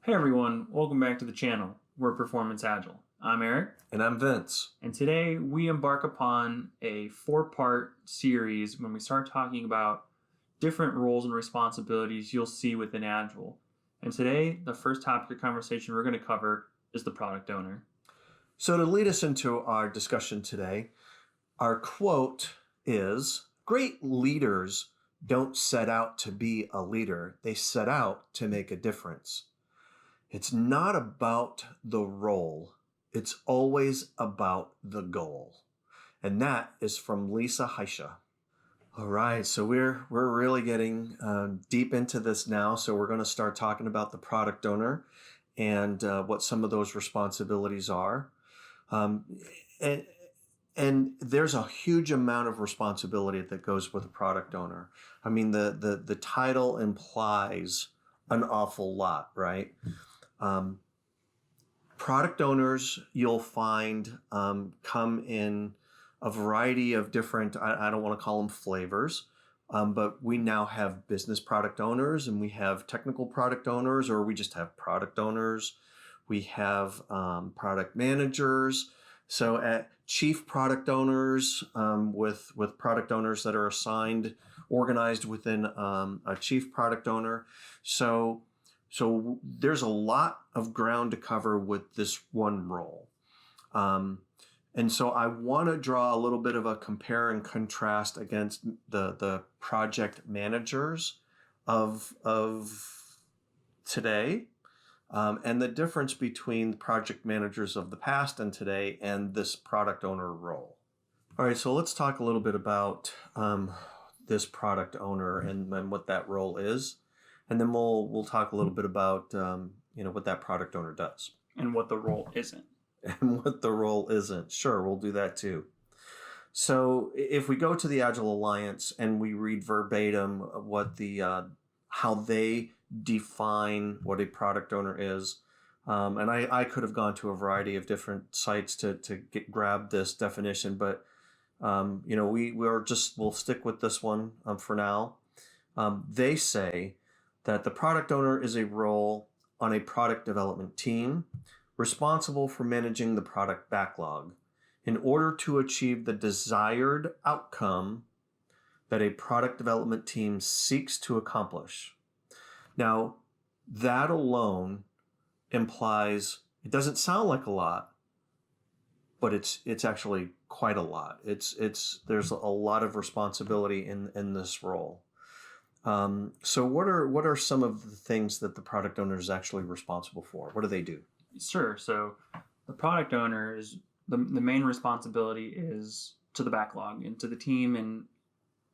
Hey everyone, welcome back to the channel. We're Performance Agile. I'm Eric. And I'm Vince. And today we embark upon a 4-part series when we start talking about different roles and responsibilities you'll see within Agile. And today, the first topic of conversation we're going to cover is the product owner. So to lead us into our discussion today, our quote is, "Great leaders don't set out to be a leader. They set out to make a difference." It's not about the role. It's always about the goal. And that is from Lisa Heisha. All right, so we're really getting deep into this now. So we're going to start talking about the product owner and what some of those responsibilities are. And there's a huge amount of responsibility that goes with a product owner. I mean, the title implies an awful lot, right? Product owners, you'll find, come in a variety of different, I don't want to call them flavors, but we now have business product owners and we have technical product owners, or we just have product owners. We have product managers. So at chief product owners, with product owners that are assigned, organized within a chief product owner. So there's a lot of ground to cover with this one role. And so I want to draw a little bit of a compare and contrast against the project managers of today, and the difference between the project managers of the past and today and this product owner role. All right, so let's talk a little bit about this product owner and what that role is. And then we'll talk a little bit about what that product owner does. And what the role isn't. And what the role isn't. Sure, we'll do that too. So if we go to the Agile Alliance and we read verbatim what how they define what a product owner is, and I could have gone to a variety of different sites to grab this definition, but we'll stick with this one for now. They say that the product owner is a role on a product development team responsible for managing the product backlog in order to achieve the desired outcome that a product development team seeks to accomplish. Now, that alone implies, it doesn't sound like a lot, but it's actually quite a lot. There's a lot of responsibility in this role. So what are some of the things that the product owner is actually responsible for? What do they do? Sure. So the product owner is the main responsibility is to the backlog and to the team. And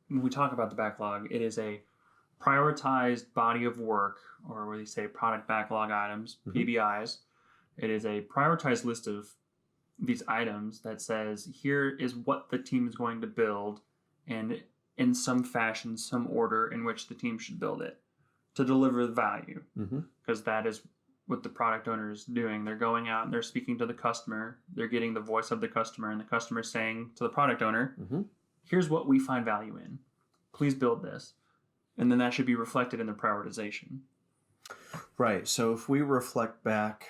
when we talk about the backlog, it is a prioritized body of work, or what they say product backlog items, PBIs. It is a prioritized list of these items that says, here is what the team is going to build, and in some fashion, some order in which the team should build it to deliver the value. Because that is what the product owner is doing. They're going out and they're speaking to the customer. They're getting the voice of the customer, and the customer is saying to the product owner, here's what we find value in. Please build this. And then that should be reflected in the prioritization. Right. So if we reflect back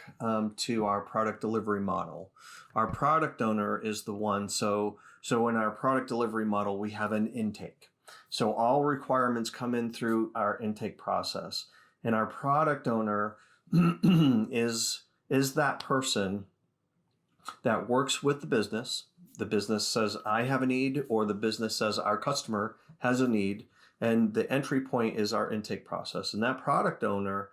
to our product delivery model, our product owner is the one. So in our product delivery model, we have an intake. So all requirements come in through our intake process. And our product owner is that person that works with the business. The business says, I have a need, or the business says our customer has a need. And the entry point is our intake process. And that product owner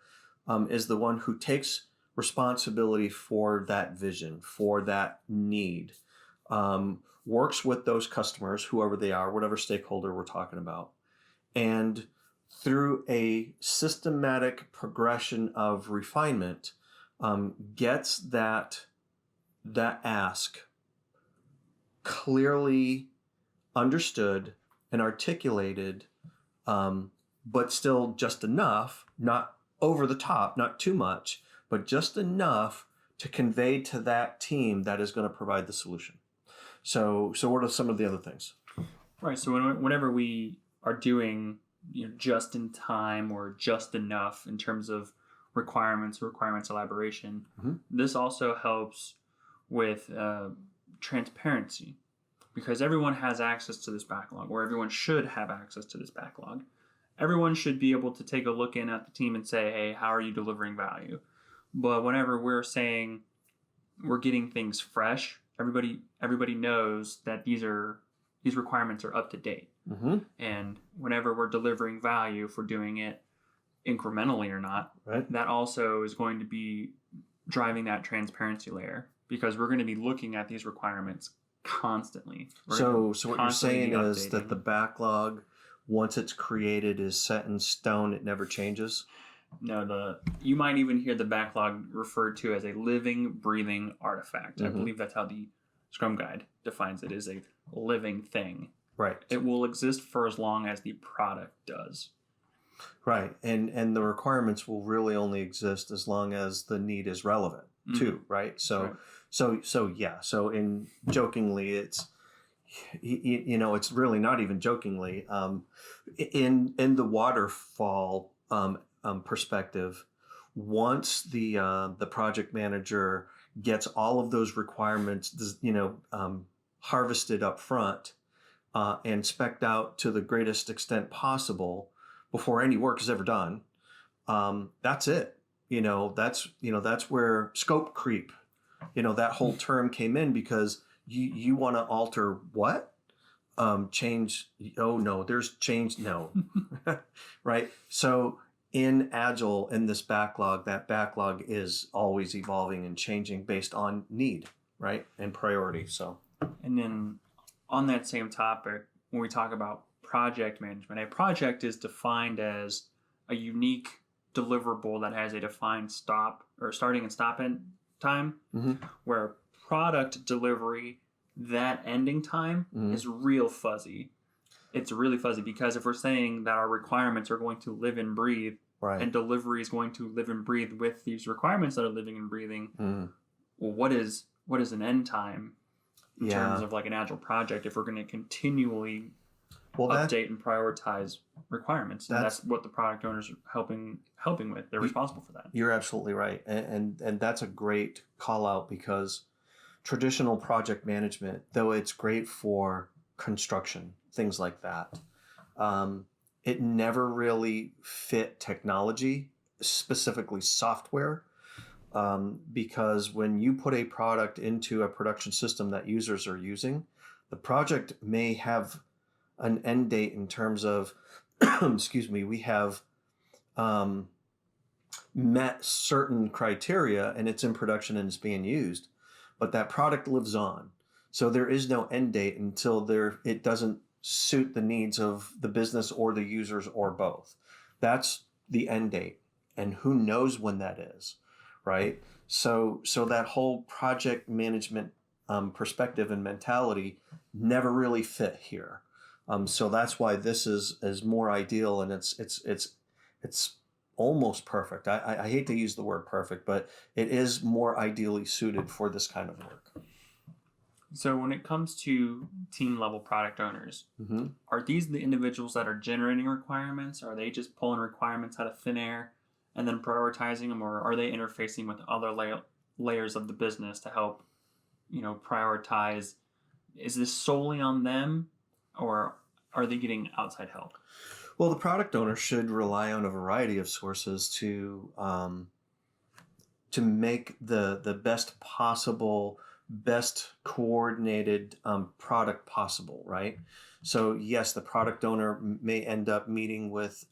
is the one who takes responsibility for that vision, for that need, works with those customers, whoever they are, whatever stakeholder we're talking about. And through a systematic progression of refinement, gets that ask clearly understood and articulated, but still just enough, not over the top, not too much, but just enough to convey to that team that is going to provide the solution. So what are some of the other things? Right. So whenever we are doing just in time or just enough in terms of requirements elaboration. Mm-hmm. This also helps with transparency, because everyone has access to this backlog, or everyone should have access to this backlog. Everyone should be able to take a look in at the team and say, hey, how are you delivering value? But whenever we're saying we're getting things fresh, everybody knows that these requirements are up to date. Mm-hmm. And whenever we're delivering value, if we're doing it incrementally or not, Right. that also is going to be driving that transparency layer, because we're going to be looking at these requirements constantly. So what you're saying constantly is that updating. the backlog, once it's created, is set in stone. It never changes. No, you might even hear the backlog referred to as a living, breathing artifact. I Mhm. believe that's how the Scrum Guide defines it, as a living thing. Right. It will exist for as long as the product does. Right. And the requirements will really only exist as long as the need is relevant too, right? So Right. so yeah. So in jokingly, it's it's really not even jokingly. In the waterfall perspective, once the project manager gets all of those requirements, harvested up front and spec'd out to the greatest extent possible before any work is ever done, that's it. That's where scope creep, that whole term came in, because you want to alter what? Change. Oh no, there's change. No. Right. So in Agile, in this backlog, that backlog is always evolving and changing based on need, right? And priority. So. And then on that same topic, when we talk about project management, a project is defined as a unique deliverable that has a defined starting and stop time, Mm-hmm. where product delivery, that ending time is real fuzzy. It's really fuzzy, because if we're saying that our requirements are going to live and breathe, Right. and delivery is going to live and breathe with these requirements that are living and breathing, well, what is an end time in terms of like an Agile project if we're going to continually update and prioritize requirements? And that's what the product owners are helping with. They're responsible for that. You're absolutely right. And that's a great call out, because traditional project management, though it's great for construction, things like that, it never really fit technology, specifically software, because when you put a product into a production system that users are using, the project may have an end date in terms of, excuse me, we have met certain criteria and it's in production and it's being used, but that product lives on. So there is no end date until it doesn't suit the needs of the business or the users or both. That's the end date, and who knows when that is, right? So that whole project management perspective and mentality never really fit here. So that's why this is more ideal, and it's almost perfect. I hate to use the word perfect, but it is more ideally suited for this kind of work. So when it comes to team level product owners, are these the individuals that are generating requirements? Are they just pulling requirements out of thin air and then prioritizing them, or are they interfacing with other layers of the business to help, prioritize? Is this solely on them, or are they getting outside help? Well, the product owner should rely on a variety of sources to make the best possible, best coordinated product possible, right? So yes, the product owner may end up meeting with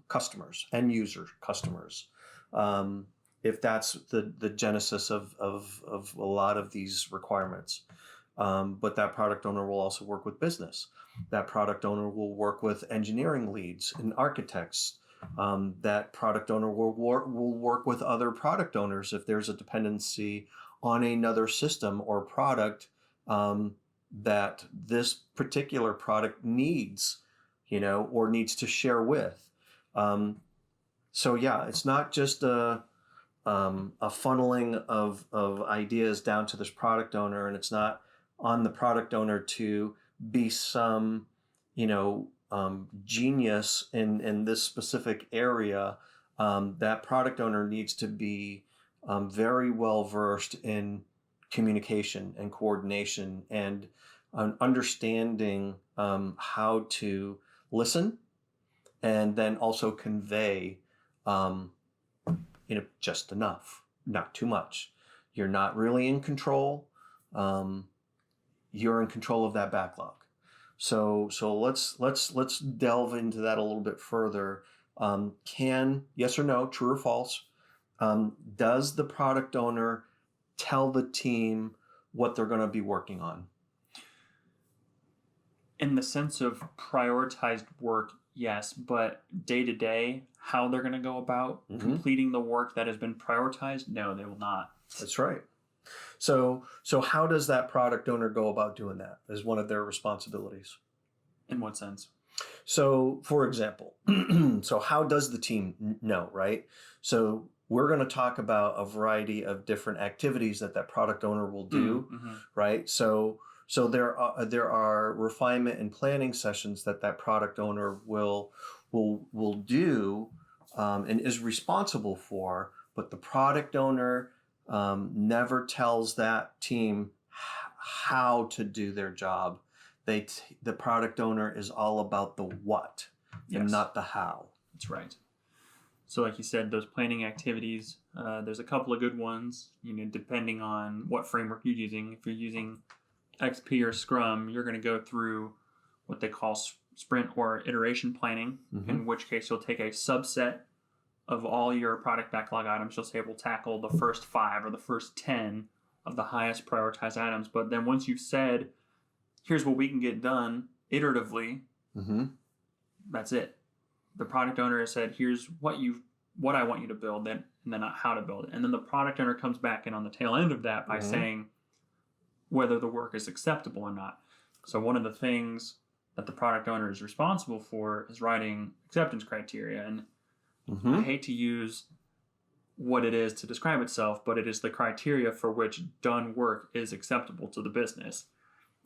customers, end user customers, if that's the genesis of a lot of these requirements. But that product owner will also work with business. That product owner will work with engineering leads and architects. That product owner will work with other product owners if there's a dependency on another system or product that this particular product needs, or needs to share with. So yeah, it's not just a funneling of ideas down to this product owner, and it's not on the product owner to be some, genius in this specific area that product owner needs to be very well versed in communication and coordination and understanding how to listen and then also convey, just enough, not too much. You're not really in control. You're in control of that backlog. So let's delve into that a little bit further. Yes or no, true or false? Does the product owner tell the team what they're going to be working on? In the sense of prioritized work, yes, but day to day, how they're going to go about completing the work that has been prioritized, no, they will not. That's right. So how does that product owner go about doing that as one of their responsibilities? In what sense? So, for example, so how does the team know, right? So we're going to talk about a variety of different activities that product owner will do, right? So there are refinement and planning sessions that product owner will do and is responsible for, but the product owner never tells that team how to do their job. The product owner is all about the what and not the how. That's right. So like you said, those planning activities, there's a couple of good ones, depending on what framework you're using. If you're using XP or Scrum, you're going to go through what they call sprint or iteration planning, in which case you'll take a subset of all your product backlog items. You'll say we'll tackle the first 5 or the first 10 of the highest prioritized items. But then once you've said, here's what we can get done iteratively, that's it. The product owner has said, here's what I want you to build, and then how to build it. And then the product owner comes back in on the tail end of that by saying whether the work is acceptable or not. So one of the things that the product owner is responsible for is writing acceptance criteria. And I hate to use what it is to describe itself, but it is the criteria for which done work is acceptable to the business.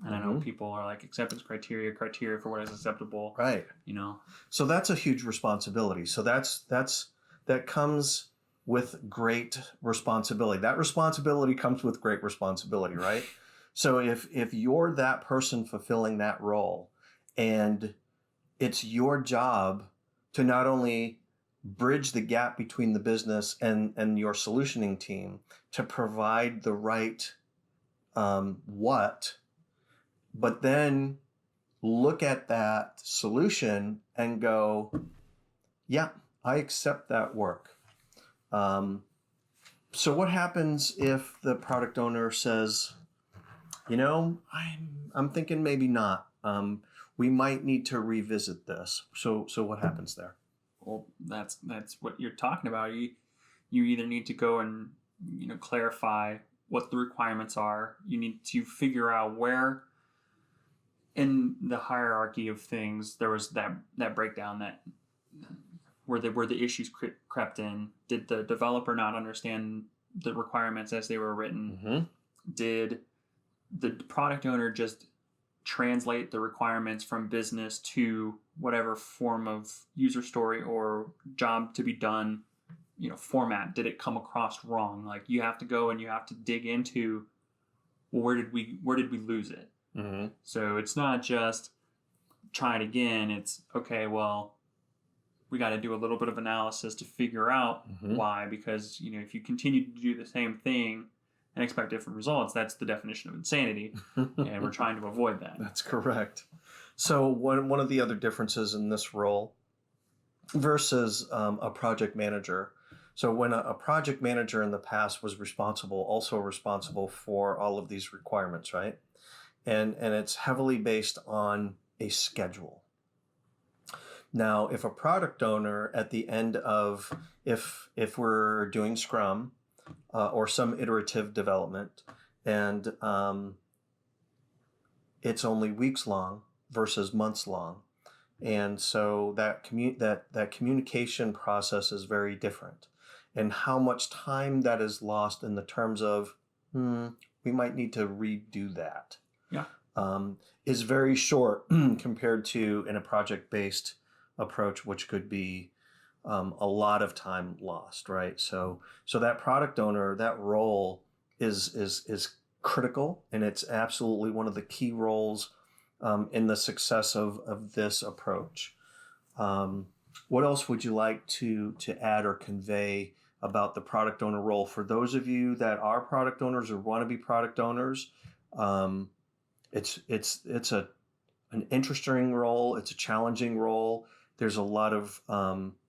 And I know people are like, acceptance criteria for what is acceptable. Right. So that's a huge responsibility. So that comes with great responsibility. That responsibility comes with great responsibility, right? So if you're that person fulfilling that role, and it's your job to not only bridge the gap between the business and your solutioning team to provide the right what, but then look at that solution and go, yeah, I accept that work. So what happens if the product owner says, I'm thinking maybe not. We might need to revisit this. So what happens there? Well, that's what you're talking about. You either need to go and clarify what the requirements are. You need to figure out where in the hierarchy of things there was that breakdown, that where the issues crept in. Did the developer not understand the requirements as they were written? Did the product owner just translate the requirements from business to whatever form of user story or job to be done, format? Did it come across wrong? Like, you have to go and you have to dig into, well, where did we lose it? So it's not just try it again. It's okay, well, we got to do a little bit of analysis to figure out why, because if you continue to do the same thing and expect different results, that's the definition of insanity, and we're trying to avoid that. That's correct. So one of the other differences in this role versus a project manager. So when a project manager in the past was also responsible for all of these requirements, right? And it's heavily based on a schedule. Now, if a product owner at the end of, if we're doing Scrum or some iterative development, and it's only weeks long versus months long, and so that communication process is very different, and how much time that is lost in the terms of we might need to redo that. Is very short compared to in a project-based approach, which could be a lot of time lost, right? So that product owner, that role is critical, and it's absolutely one of the key roles in the success of this approach. What else would you like to add or convey about the product owner role for those of you that are product owners or want to be product owners? It's an interesting role. It's a challenging role. There's a lot of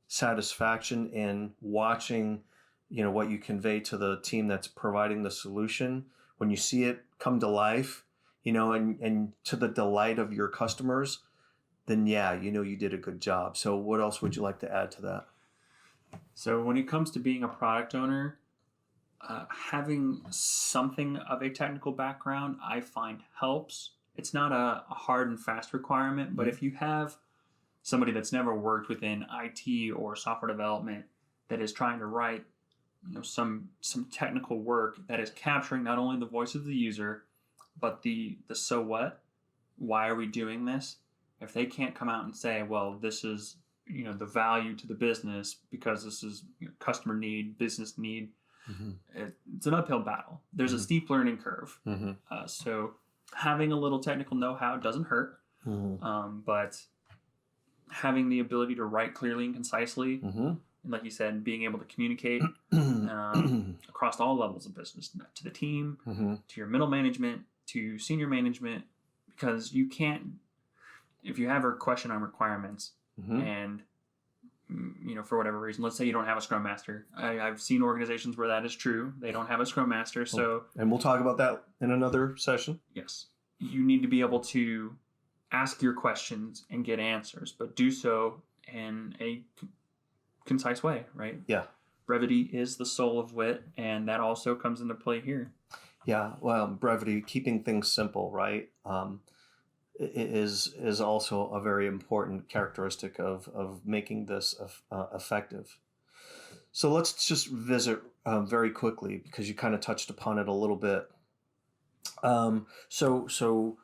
satisfaction in watching, what you convey to the team that's providing the solution. When you see it come to life, and to the delight of your customers, then yeah, you did a good job. So what else would you like to add to that? So when it comes to being a product owner, having something of a technical background, I find helps. It's not a hard and fast requirement, but if you have somebody that's never worked within IT or software development that is trying to write, some technical work that is capturing not only the voice of the user, but the so what, why are we doing this? If they can't come out and say, well, this is the value to the business because this is customer need, business need, it's an uphill battle. There's a steep learning curve. So having a little technical know-how doesn't hurt, but having the ability to write clearly and concisely, and like you said, being able to communicate across all levels of business, to the team, to your middle management, to senior management, because you can't, if you have a question on requirements and for whatever reason, let's say you don't have a scrum master. I've seen organizations where that is true. They don't have a scrum master. So, and we'll talk about that in another session. Yes. You need to be able to ask your questions and get answers, but do so in a concise way, right? Yeah. Brevity is the soul of wit, and that also comes into play here. Yeah. Well, brevity, keeping things simple, right? Is also a very important characteristic of making this effective. So let's just visit very quickly, because you kind of touched upon it a little bit. So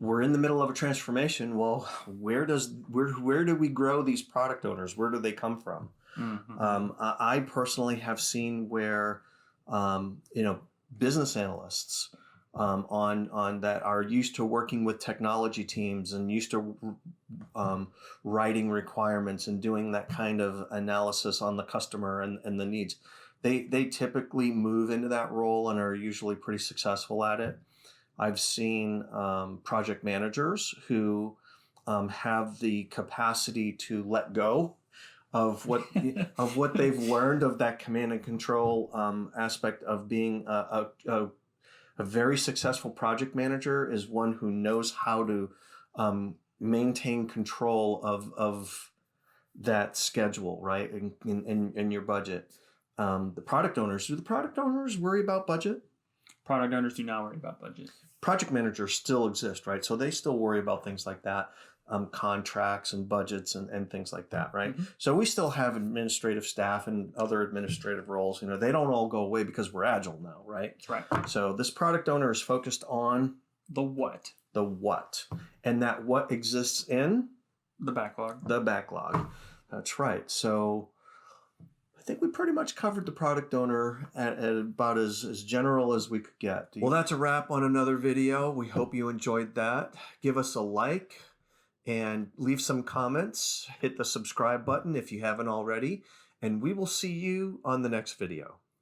we're in the middle of a transformation. Well, where do we grow these product owners? Where do they come from? I personally have seen where business analysts on that are used to working with technology teams and used to writing requirements and doing that kind of analysis on the customer and the needs. They typically move into that role and are usually pretty successful at it. I've seen project managers who have the capacity to let go of what they've learned of that command and control aspect of being a very successful project manager is one who knows how to maintain control of that schedule, right, in your budget. Do the product owners worry about budget? Product owners do not worry about budget. Project managers still exist, right? So they still worry about things like that, contracts and budgets and things like that, right? So we still have administrative staff and other administrative roles. They don't all go away because we're Agile now, right? That's right. So this product owner is focused on the what. The what. And that what exists in? The backlog. The backlog. That's right. So I think we pretty much covered the product owner at about as general as we could get. Well, that's a wrap on another video. We hope you enjoyed that. Give us a like and leave some comments. Hit the subscribe button if you haven't already. And we will see you on the next video.